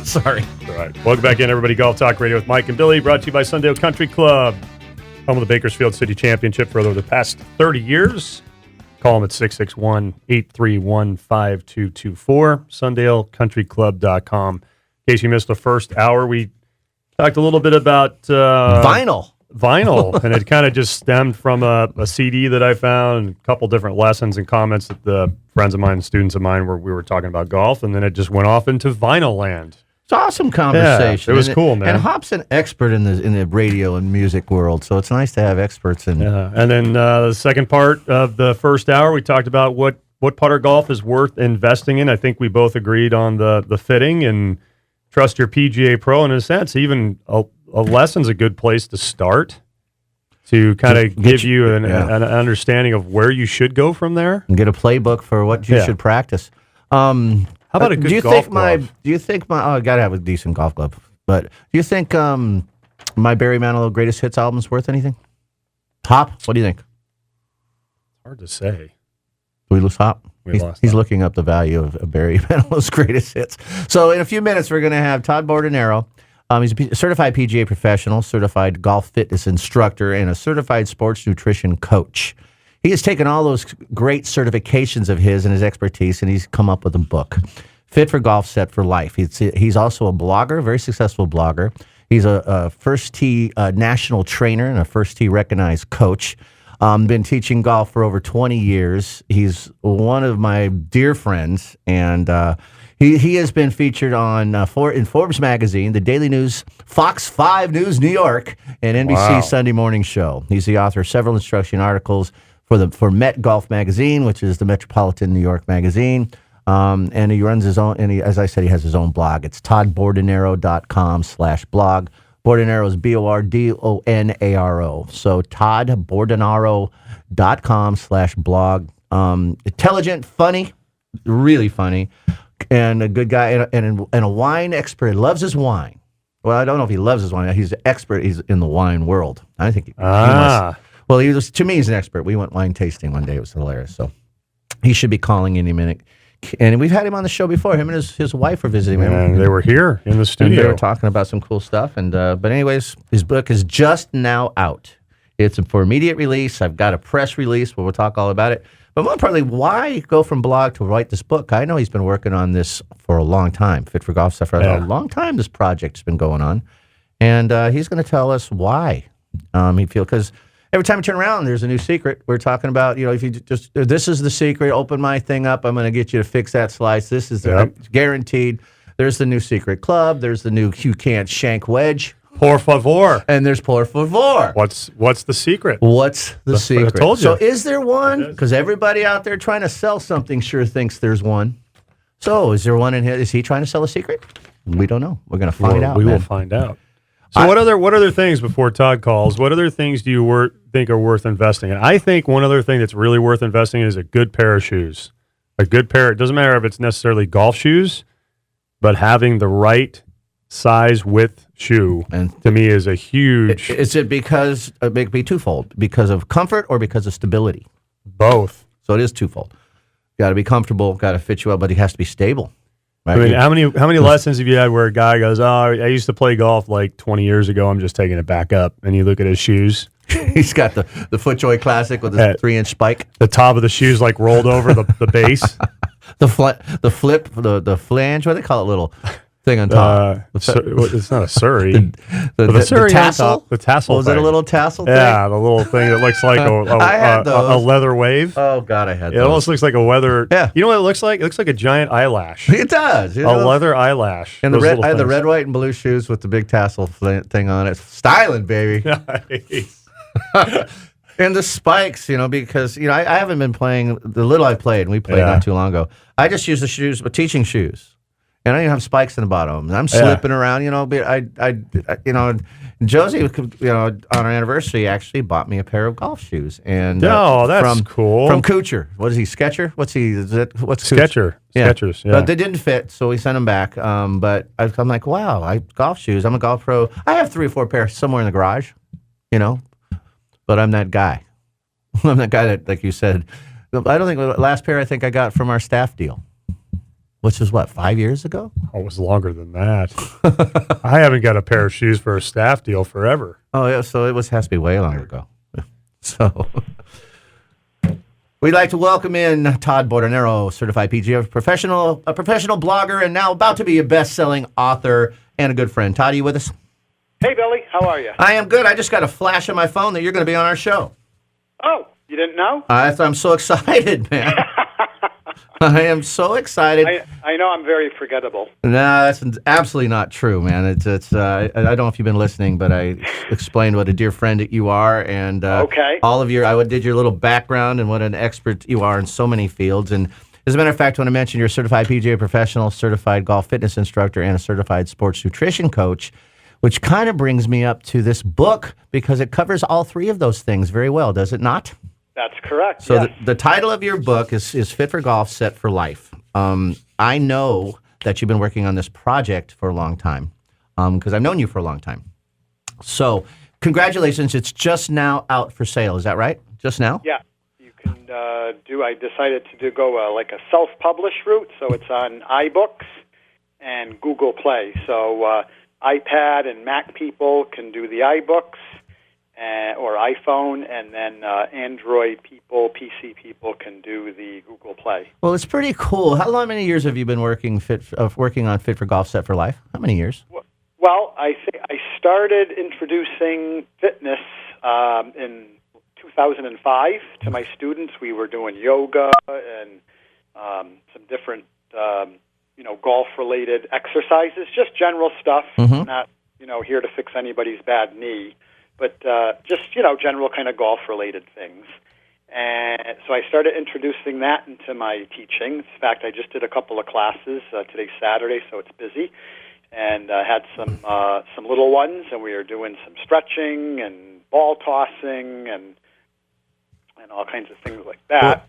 Sorry. All right. Welcome back in, everybody. Golf Talk Radio with Mike and Billy, brought to you by Sundale Country Club, home of the Bakersfield City Championship for over the past 30 years. Call them at 661-831-5224, SundaleCountryClub.com. In case you missed the first hour, we talked a little bit about Vinyl, and it kind of just stemmed from a CD that I found, a couple different lessons and comments that the friends of mine, students of mine, we were talking about golf, and then it just went off into vinyl land. It's awesome conversation. Yeah, it was cool, man. And Hop's an expert in the radio and music world, so it's nice to have experts in. Yeah, and then the second part of the first hour, we talked about what putter golf is worth investing in. I think we both agreed on the fitting and trust your PGA Pro. And in a sense, even a lesson's a good place to start to kind of give you an understanding of where you should go from there. And get a playbook for what you should practice. How about a good golf glove? Do you think I got to have a decent golf glove. But do you think my Barry Manilow Greatest Hits album is worth anything? Hop, what do you think? Hard to say. Do we lose Hop? He's looking up the value of Barry Manilow's Greatest Hits. So in a few minutes, we're going to have Todd Bordonaro. He's a certified PGA professional, certified golf fitness instructor, and a certified sports nutrition coach. He has taken all those great certifications of his and his expertise, and he's come up with a book, Fit for Golf, Set for Life. He's also a blogger, very successful blogger. He's a First Tee national trainer and a First Tee recognized coach. Been teaching golf for over 20 years. He's one of my dear friends, and he has been featured on in Forbes magazine, the Daily News, Fox 5 News New York, and NBC Sunday Morning Show. He's the author of several instruction articles for Met Golf Magazine, which is the Metropolitan New York magazine. And he runs his own, and as I said, he has his own blog. It's toddbordonaro.com/blog. Bordonaro is Bordonaro. So toddbordonaro.com/blog. Intelligent, funny, really funny, and a good guy, and a wine expert. He loves his wine. Well, I don't know if he loves his wine. He's an expert. He's in the wine world. I think he must. Well, to me, he's an expert. We went wine tasting one day. It was hilarious. So he should be calling any minute. And we've had him on the show before. Him and his wife were visiting. And they were here in the studio. And they were talking about some cool stuff. And but anyways, his book is just now out. It's for immediate release. I've got a press release where we'll talk all about it. But more importantly, why go from blog to write this book? I know he's been working on this for a long time. Fit for Golf stuff for a long time. This project's been going on, and he's going to tell us why he feels, because every time you turn around, there's a new secret. We're talking about, if you just, this is the secret, open my thing up, I'm going to get you to fix that slice. This is guaranteed. There's the new secret club. There's the new you can't shank wedge. Por favor. And there's por favor. What's the secret? What's the secret? I told you. So is there one? Because everybody out there trying to sell something sure thinks there's one. So is there one in here? Is he trying to sell a secret? We don't know. We're going to find out. We will find out. So what other things, before Todd calls, what other things do you think are worth investing in? I think one other thing that's really worth investing in is a good pair of shoes. A good pair. It doesn't matter if it's necessarily golf shoes, but having the right size, width shoe, and to me, is a huge... Is it because, it may be twofold, because of comfort or because of stability? Both. So it is twofold. Got to be comfortable, got to fit you well, but it has to be stable. Right? I mean, how many lessons have you had where a guy goes, I used to play golf like 20 years ago, I'm just taking it back up, and you look at his shoes. He's got the FootJoy Classic with his 3-inch spike. The top of the shoes like rolled over the base. The flip, the flange, what do they call it, little... thing on top. It's not a Surrey. The tassel. The tassel. Was it a little tassel thing? Yeah, the little thing that looks like a leather wave. Oh God, I had those. It almost looks like a weather. Yeah. You know what it looks like? It looks like a giant eyelash. It does. A leather eyelash. And I had the red, white, and blue shoes with the big tassel thing on it. Styling, baby. Nice. And the spikes, because I haven't been playing the little I played, and we played not too long ago. I just use the shoes, but teaching shoes. And I don't even have spikes in the bottom. And I'm slipping around, But Josie, on our anniversary, actually bought me a pair of golf shoes. And that's cool. From Kuchar. What is he? Sketcher? What's Sketcher? Yeah. Skechers. Yeah. But they didn't fit, so we sent them back. But I'm like, wow, golf shoes. I'm a golf pro. I have 3 or 4 pairs somewhere in the garage, But I'm that guy. I'm that guy that, like you said, I don't think the last pair I got from our staff deal. which was what, 5 years ago? Oh, it was longer than that. I haven't got a pair of shoes for a staff deal forever. Oh, yeah, so it has to be way long ago. So we'd like to welcome in Todd Bordonaro, certified PGA professional, a professional blogger, and now about to be a best-selling author and a good friend. Todd, are you with us? Hey, Billy. How are you? I am good. I just got a flash on my phone that you're going to be on our show. Oh, you didn't know? I'm so excited, man. I am so excited. I know I'm very forgettable. No, that's absolutely not true, man. I don't know if you've been listening, but I explained what a dear friend that you are, and okay. I did your little background and what an expert you are in so many fields. And as a matter of fact, when I mentioned you're a certified PGA professional, certified golf fitness instructor, and a certified sports nutrition coach, which kind of brings me up to this book because it covers all three of those things very well, does it not? That's correct. So yes. the title of your book is Fit for Golf, Set for Life. I know that you've been working on this project for a long time because I've known you for a long time. So congratulations. It's just now out for sale. Is that right? Just now? Yeah. You can I decided to go like a self-published route, so it's on iBooks and Google Play. So iPad and Mac people can do the iBooks. Or iPhone, and then Android people, PC people can do the Google Play. Well, it's pretty cool. How many years have you been working on Fit for Golf, Set for Life? How many years? Well, I think I started introducing fitness in 2005 to my students. We were doing yoga and some different, golf-related exercises, just general stuff, not, here to fix anybody's bad knee. But just, general kind of golf-related things. And so I started introducing that into my teaching. In fact, I just did a couple of classes. Today's Saturday, so it's busy. And I had some little ones, and we were doing some stretching and ball tossing and all kinds of things like that.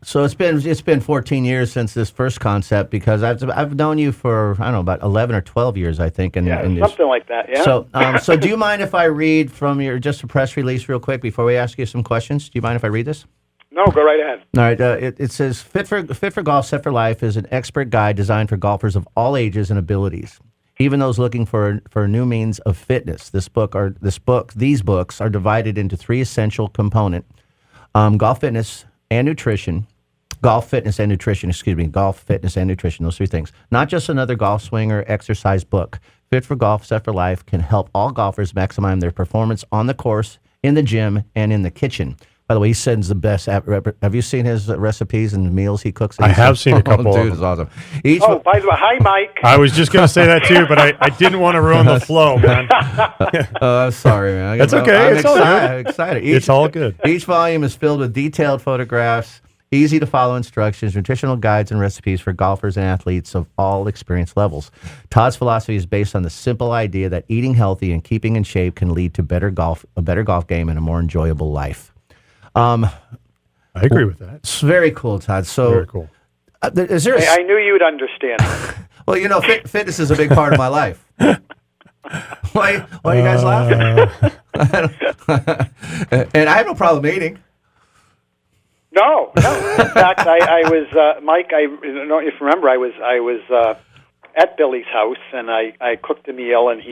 So it's been 14 years since this first concept because I've known you for about 11 or 12 years, I think. And something like that. Yeah. So do you mind if I read from just a press release real quick before we ask you some questions? Do you mind if I read this? No, go right ahead. All right. It says Fit for Golf, Set for Life is an expert guide designed for golfers of all ages and abilities, even those looking for a new means of fitness. These books are divided into three essential components: golf fitness and nutrition, golf fitness and nutrition, those three things. Not just another golf swing or exercise book. Fit for Golf, Set for Life can help all golfers maximize their performance on the course, in the gym, and in the kitchen. By the way, he sends the best. Have you seen his recipes and meals he cooks? I have seen a couple of them. Dude, it's awesome. By the way, hi, Mike. I was just going to say that too, but I didn't want to ruin the flow, man. I'm sorry, man. That's okay. I'm excited. It's all good. Each volume is filled with detailed photographs, easy to follow instructions, nutritional guides, and recipes for golfers and athletes of all experience levels. Todd's philosophy is based on the simple idea that eating healthy and keeping in shape can lead to a better golf game and a more enjoyable life. I agree with that. It's very cool, Todd. So, very cool. Is there? I knew you'd understand. Well, fitness is a big part of my life. Why are you guys laughing? And I have no problem eating. No. In fact, I was Mike. I don't know if you remember. I was at Billy's house, and I cooked a meal, and he's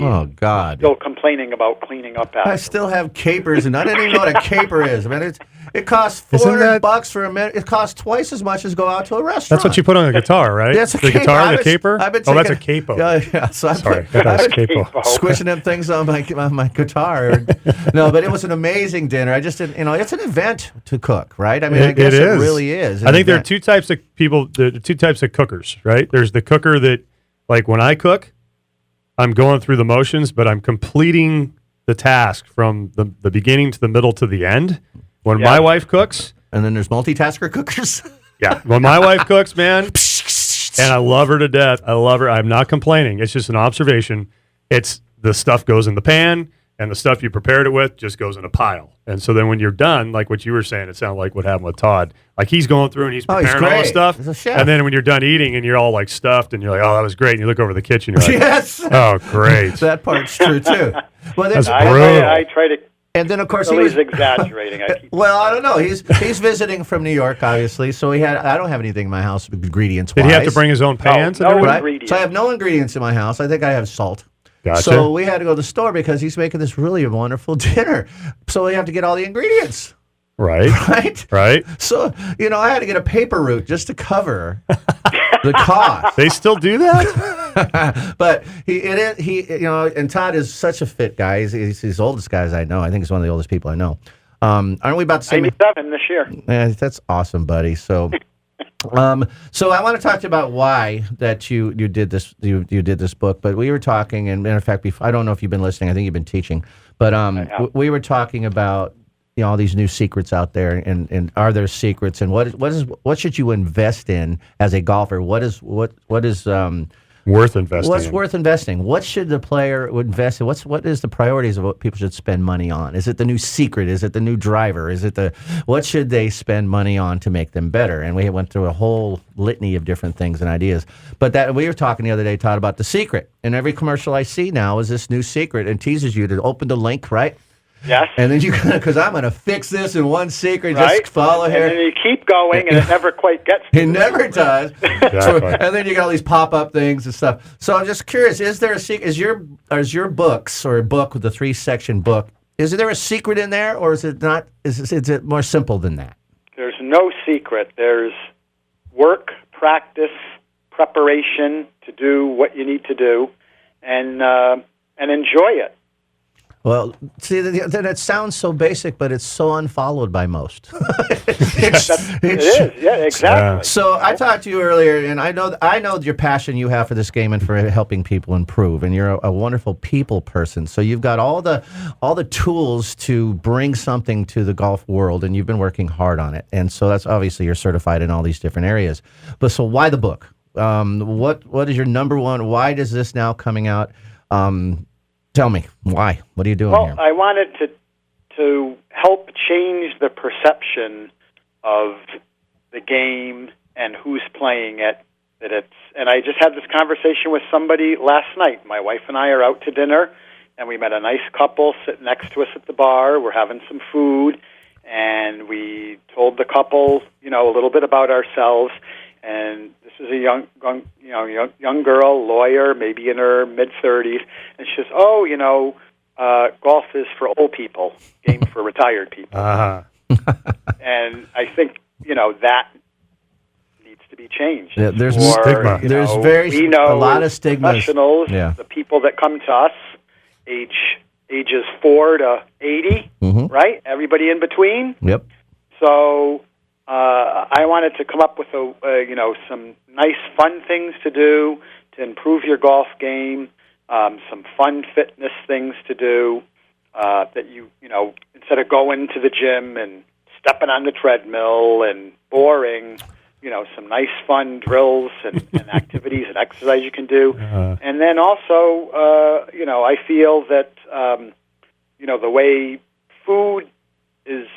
still complaining about cleaning up after. I still have capers, and I didn't even know what a caper is. I mean, it costs $400 for a minute. It costs twice as much as go out to a restaurant. That's what you put on a guitar, right? That's a the caper. guitar, the caper? That's a capo. Yeah. So Sorry, that's capo. Squishing them things on my guitar. No, but it was an amazing dinner. I just didn't, it's an event to cook, right? I mean, I guess it really is. I think there are two types of people, two types of cookers, right? There's the cooker that, like when I cook, I'm going through the motions, but I'm completing the task from the beginning to the middle to the end. When my wife cooks. And then there's multitasker cookers. Yeah. When my wife cooks, man, and I love her to death. I love her. I'm not complaining. It's just an observation. It's the stuff goes in the pan, and the stuff you prepared it with just goes in a pile. And so then when you're done, like what you were saying, it sounded like what happened with Todd. Like he's going through and he's preparing all this stuff. He's a chef. And then when you're done eating and you're all like stuffed and you're like, oh, that was great. And you look over the kitchen, you're like, yes. Oh, great. That part's true too. Well, that's brutal. I try to And then, of course, Well, he's exaggerating. Well, I don't know. He's visiting from New York, obviously. So I don't have anything in my house ingredients-wise. Did he have to bring his own pans? No Right? ingredients. So I have no ingredients in my house. I think I have salt. Gotcha. So we had to go to the store because he's making this really wonderful dinner. So we have to get all the ingredients. Right. Right. So, I had to get a paper route just to cover the cost. They still do that? But and Todd is such a fit guy. He's the oldest guys I know. I think he's one of the oldest people I know. Aren't we about the same? 87 this year. Yeah, that's awesome, buddy. So, so I want to talk to you about why that you did this you did this book. But we were talking, and in fact, I don't know if you've been listening. I think you've been teaching, but we were talking about all these new secrets out there, and are there secrets, and what should you invest in as a golfer? What is worth investing? What's worth investing? What should the player invest in? What is the priorities of what people should spend money on? Is it the new secret? Is it the new driver? Is it what should they spend money on to make them better? And we went through a whole litany of different things and ideas. But that we were talking the other day, Todd, about the secret. And every commercial I see now is this new secret and teases you to open the link, right? Yes. And then because I'm going to fix this in one secret, just follow here. And then you keep going, and it never quite gets to It never does. Exactly. And then you got all these pop-up things and stuff. So I'm just curious, is there a secret? Is your books, or a book with a 3-section book, is there a secret in there, or is it not? Is it more simple than that? There's no secret. There's work, practice, preparation to do what you need to do, and enjoy it. Well, see, then it sounds so basic, but it's so unfollowed by most. It is, yeah, exactly. So I talked to you earlier, and I know your passion you have for this game and for helping people improve, and you're a wonderful people person. So you've got all the tools to bring something to the golf world, and you've been working hard on it. And so that's obviously you're certified in all these different areas. But so why the book? What is your number one? Why does this now coming out? Tell me, why? What are you doing here? Well, I wanted to help change the perception of the game and who's playing it. And I just had this conversation with somebody last night. My wife and I are out to dinner, and we met a nice couple sitting next to us at the bar. We're having some food, and we told the couple, a little bit about ourselves. And this is a young girl, lawyer, maybe in her mid-30s, and she says, golf is for old people, game for retired people. Uh-huh. And I think, that needs to be changed. Yeah, there's stigma. There's a lot of stigmas. Professionals, the people that come to us, ages 4 to 80, right? Everybody in between. Yep. So I wanted to come up with some nice, fun things to do to improve your golf game. Some fun fitness things to do that you instead of going to the gym and stepping on the treadmill and boring, some nice fun drills and activities and exercise you can do. And then also, I feel that the way food is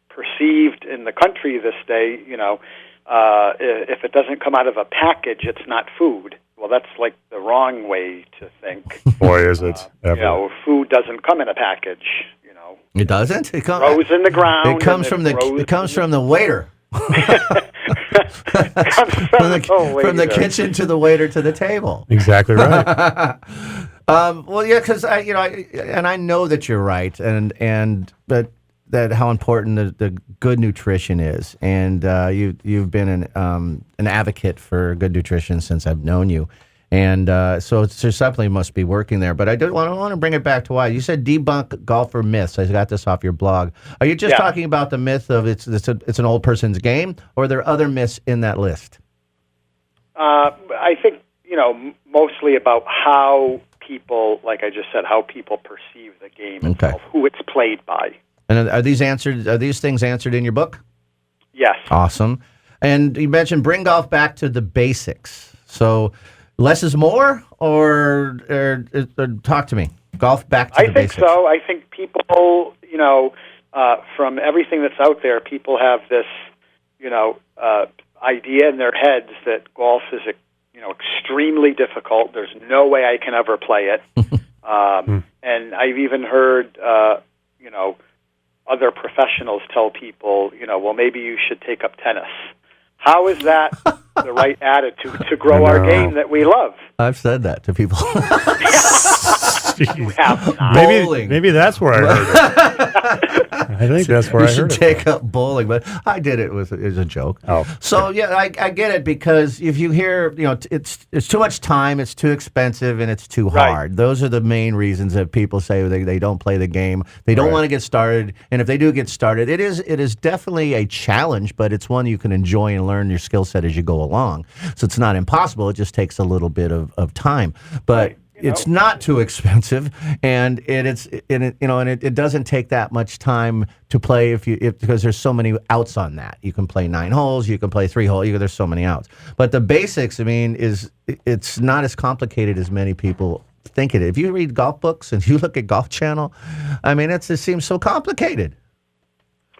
perceived in the country this day, if it doesn't come out of a package, it's not food. Well, that's like the wrong way to think. Boy, is it ever. Food doesn't come in a package. It doesn't. It grows in the ground. It comes from the waiter. From the kitchen to the waiter to the table. Exactly right. Well, yeah, because I know that you're right, but that how important the good nutrition is, and you've been an advocate for good nutrition since I've known you, and so there something must be working there. But I want to bring it back to why you said debunk golfer myths. I got this off your blog. Are you just talking about the myth of it's an old person's game, or are there other myths in that list? I think mostly about how people, like I just said, how people perceive the game itself, who it's played by. And are these things answered in your book? Yes. Awesome. And you mentioned bring golf back to the basics. So less is more, or talk to me. Golf back to the basics. I think so. I think people, from everything that's out there, people have this, idea in their heads that golf is, extremely difficult. There's no way I can ever play it. And I've even heard, other professionals tell people, well, maybe you should take up tennis. How is that the right attitude to grow our game that we love? I've said that to people. You have not. Maybe that's where I heard it. I think that's where I heard it. You should take up bowling, but I did it as a joke. Oh, so yeah, I get it, because if you hear, it's too much time, it's too expensive, and it's too hard. Those are the main reasons that people say they don't play the game. They don't want to get started, and if they do get started, it is definitely a challenge, but it's one you can enjoy and learn your skill set as you go along. So it's not impossible. It just takes a little bit of time, but. It's not too expensive, and it doesn't take that much time to play because there's so many outs on that. You can play 9 holes, you can play 3 holes. There's so many outs. But the basics, it's not as complicated as many people think it is. If you read golf books and you look at Golf Channel, it seems so complicated.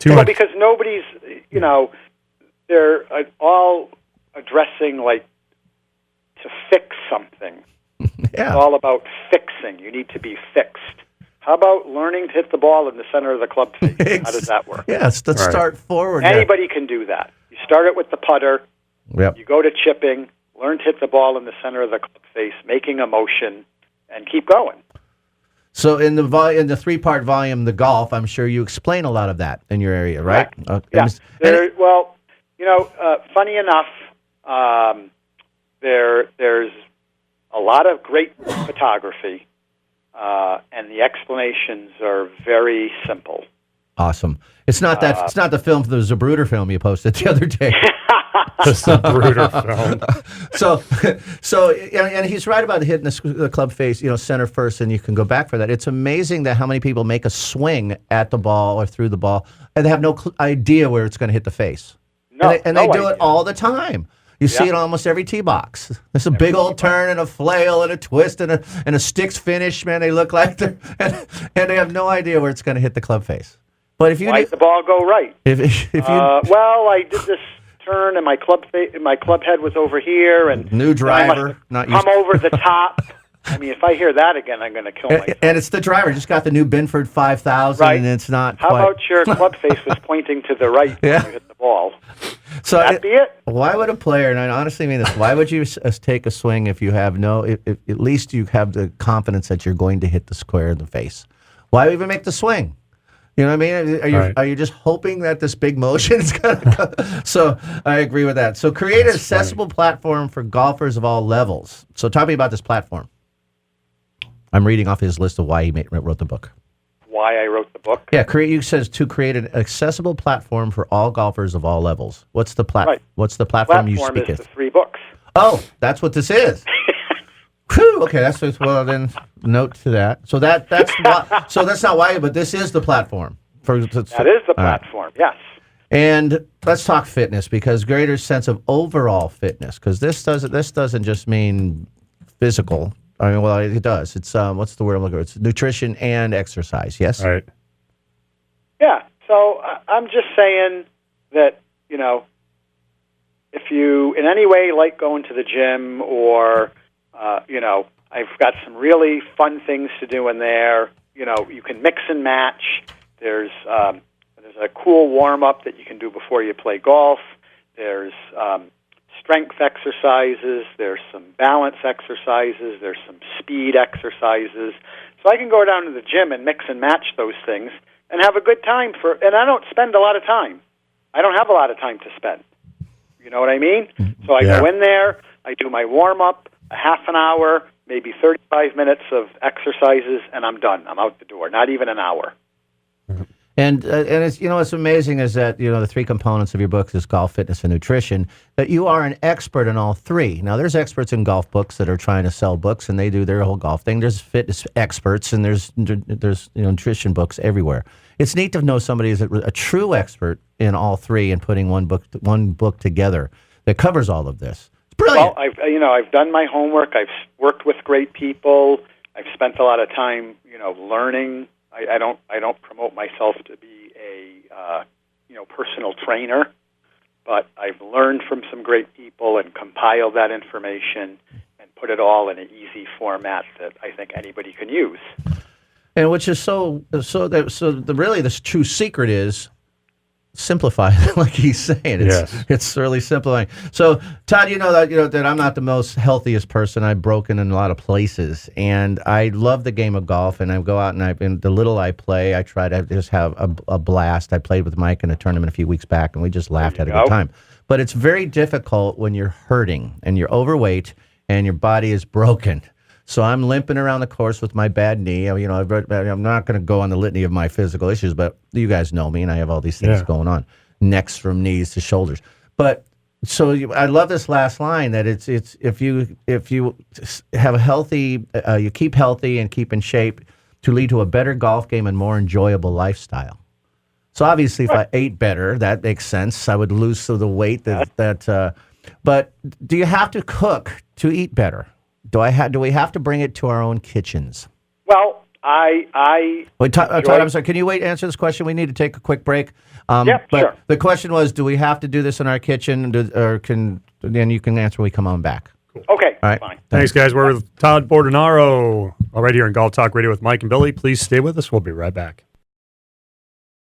Too much. Because nobody's, they're all addressing to fix something. Yeah. It's all about fixing. You need to be fixed. How about learning to hit the ball in the center of the club face? How does that work? Yes, let's start forward. Anybody can do that. You start it with the putter. Yep. You go to chipping, learn to hit the ball in the center of the club face, making a motion, and keep going. So in the 3-part volume, The Golf, I'm sure you explain a lot of that in your area, right? Yeah. Funny enough, there's a lot of great photography, and the explanations are very simple. Awesome. It's not it's not the film, the Zapruder film you posted the other day. The Zapruder film. So, and he's right about hitting the club face, center first, and you can go back for that. It's amazing that how many people make a swing at the ball or through the ball, and they have no idea where it's going to hit the face. And they do it all the time. You see it on almost every tee box. There's a big old turn and a flail and a twist and a sticks finish. Man, they look like they're and they have no idea where it's going to hit the club face. But if you why the ball go right? If you I did this turn and my club head was over here and new driver, not come over the top. If I hear that again, I'm going to kill myself. And it's the driver. Just got the new Binford 5000, and it's not. How about your club face was pointing to the right when you hit the ball? So that'd be it. Why would a player, and I honestly mean this, why would you take a swing if you have at least you have the confidence that you're going to hit the square in the face? Why even make the swing? You know what I mean? Are you just hoping that this big motion is going to come? So I agree with that. So create an accessible platform for golfers of all levels. So tell me about this platform. I'm reading off his list of why he wrote the book. Why I wrote the book? Yeah, you says to create an accessible platform for all golfers of all levels. What's the What's the platform you speak of? The 3 books. Oh, that's what this is. Whew, okay, then note to that. So that's not why, but this is the platform. That is the platform. Yes. And let's talk fitness, because greater sense of overall fitness, because this doesn't just mean physical. It does. It's what's the word I'm looking for? It's nutrition and exercise. Yes. Right. Yeah. So I'm just saying that if you in any way like going to the gym or I've got some really fun things to do in there. You can mix and match. There's a cool warm up that you can do before you play golf. There's strength exercises, there's some balance exercises, there's some speed exercises. So I can go down to the gym and mix and match those things and have a good time and I don't spend a lot of time. I don't have a lot of time to spend. You know what I mean? So I go in there, I do my warm-up, a half an hour, maybe 35 minutes of exercises, and I'm done. I'm out the door, not even an hour. And it's what's amazing is that the 3 components of your book is golf, fitness, and nutrition. That you are an expert in all 3. Now, there's experts in golf books that are trying to sell books, and they do their whole golf thing. There's fitness experts, and there's nutrition books everywhere. It's neat to know somebody is a true expert in all 3 and putting one book together that covers all of this. It's brilliant. Well, I've done my homework. I've worked with great people. I've spent a lot of time, learning. I don't promote myself to be a personal trainer, but I've learned from some great people and compiled that information and put it all in an easy format that I think anybody can use. And which is really the true secret is simplify, like he's saying. It's really simplifying. So, Todd, you know that I'm not the most healthiest person. I've broken in a lot of places, and I love the game of golf. And I go out and the little I play, I try to just have a blast. I played with Mike in a tournament a few weeks back, and we just laughed, had a good time. But it's very difficult when you're hurting and you're overweight and your body is broken. So I'm limping around the course with my bad knee. I'm not going to go on the litany of my physical issues, but you guys know me, and I have all these things going on, necks from knees to shoulders. But I love this last line that it's if you have a healthy, you keep healthy and keep in shape to lead to a better golf game and more enjoyable lifestyle. So obviously, if I ate better, that makes sense. I would lose some of the weight but do you have to cook to eat better? Do we have to bring it to our own kitchens? Well, Todd, I'm sorry. Can you answer this question? We need to take a quick break. Sure. The question was, do we have to do this in our kitchen, then you can answer when we come on back. Cool. Okay, all right. Fine. Thanks, guys. We're with Todd Bordonaro, right here on Golf Talk Radio with Mike and Billy. Please stay with us. We'll be right back.